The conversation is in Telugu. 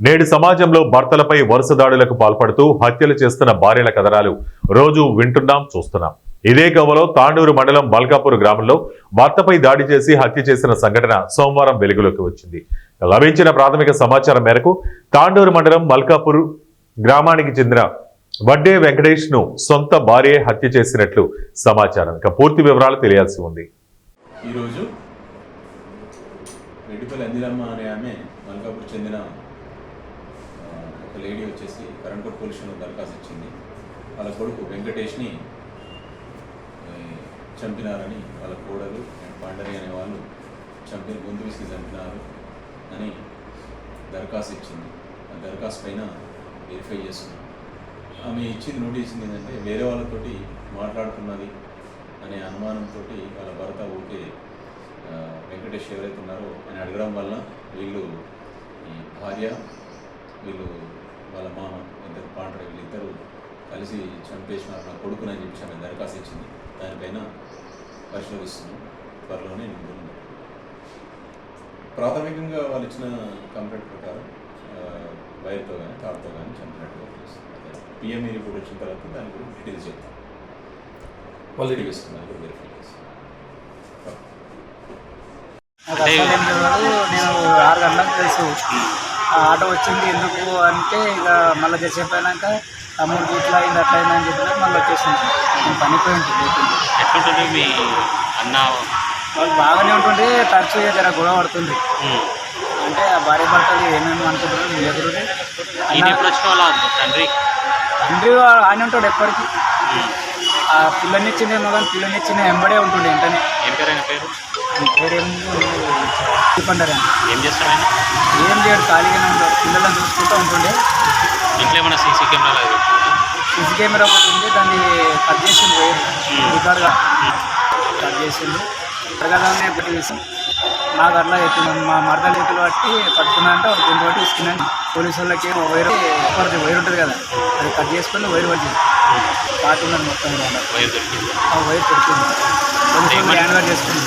నేడు సమాజంలో భర్తలపై వరుస దాడులకు పాల్పడుతూ హత్యలు చేస్తున్న భార్యల కథనాలు రోజు వింటున్నాం చూస్తున్నాం. ఇదే గవలో తాండూరు మండలం బల్కాపూర్ గ్రామంలో భర్తపై దాడి చేసి హత్య చేసిన సంఘటన సోమవారం వెలుగులోకి వచ్చింది. లభించిన ప్రాథమిక సమాచారం మేరకు తాండూరు మండలం మల్కాపూర్ గ్రామానికి చెందిన వడ్డే వెంకటేష్ ను సొంత భార్య హత్య చేసినట్లు సమాచారం. ఇక పూర్తి వివరాలు తెలియాల్సి ఉంది. ఈరోజు రెడ్డిపల్లి అందిరమ్మ అనే ఆమె మల్కాపూర్ చెందిన ఒక లేడీ వచ్చేసి కరణ్పూర్ పోలీస్ స్టేషన్లో దరఖాస్తు ఇచ్చింది. వాళ్ళ కొడుకు వెంకటేష్ని చంపినారని, వాళ్ళ కోడలు పాండరి అనే వాళ్ళు గొంతు విసిగి చంపినారు అని దరఖాస్తు ఇచ్చింది. ఆ దరఖాస్తు పైన వెరిఫై చేస్తున్నాం. ఆమె ఇచ్చింది నోటీస్ ఏంటంటే వేరే వాళ్ళతోటి మాట్లాడుతున్నది అనే అనుమానంతో వాళ్ళ భర్త ఊకే వెంకటేష్ ఎవరైతే ఉన్నారో అని అడగడం వల్ల వీళ్ళు ఈ భార్య వీళ్ళు వాళ్ళ మామ ఇద్దరు పాండ్ర వీళ్ళిద్దరూ కలిసి చంపేసినారు నా కొడుకునని చెప్పి ఆమె దరఖాస్తు ఇచ్చింది. దానిపైన పరిశోధిస్తున్నాం. త్వరలోనే ప్రాథమికంగా వాళ్ళు ఇచ్చిన కంప్లైంట్ ప్రకారం వైర్తో కానీ తాడుతో కానీ చంపినట్టుగా తెలుస్తుంది. పిఎంఈ రిపోర్ట్ వచ్చిన తర్వాత దాని గురించి డీటెయిల్స్ చెప్తాం. వాళ్ళు వేస్తున్నారు ఇప్పుడు వెరిఫై చేస్తాం. నేను 6 గంటలకు తెలుసు ఆటో వచ్చింది. ఎందుకు అంటే ఇక మళ్ళీ చెప్పాక తమ్ముడు ఇట్లా అయింది అట్లా అయిందని చెప్పినా మళ్ళీ వచ్చేసింది. నేను పనిపోయి ఉంటుంది. ఎట్లుంటుంది మీ అన్న? వాళ్ళు బాగానే ఉంటుండే, తరచు జర గొడవ పడుతుంది. అంటే ఆ భార్య భర్తలు ఏమేమి అనుకుంటారు మీ ఎదురు. తండ్రి ఆయన ఉంటాడు ఎప్పటికీ. ఆ పిల్లనిచ్చిందేమో కానీ పిల్లనిచ్చిన వెంబడే ఉంటుండే వెంటనే. ఏం పేరు ఆయన పేరు? పండరా ఏం చేస్తాడు? ఏం చేయడు, ఖాళీగానే ఉంటాడు. పిల్లలను చూసుకుంటూ ఉంటుండే. ఇంట్లో ఏమైనా సీసీ కెమెరా సీసీ కెమెరా ఒకటి ఉంది, దాన్ని కట్ చేసింది. వేరు రికార్డుగా కట్ చేసింది. ప్రకారంగా ఒకటి వేసి నాకు అట్లా చెప్తున్నాను. మా మరదల చేతులు బట్టి పట్టుకున్నా అంటే ఒక దీన్ని బట్టి ఇస్తున్నాను. పోలీసు వాళ్ళకి వైరు ఉంటుంది కదా, అది కట్ చేసుకొని వైరు పట్టింది. పాటున్నది మొత్తం వైర్ దొరికింది. పోలీసు వాళ్ళు హ్యాండ్ ఓవర్ చేసుకుంది.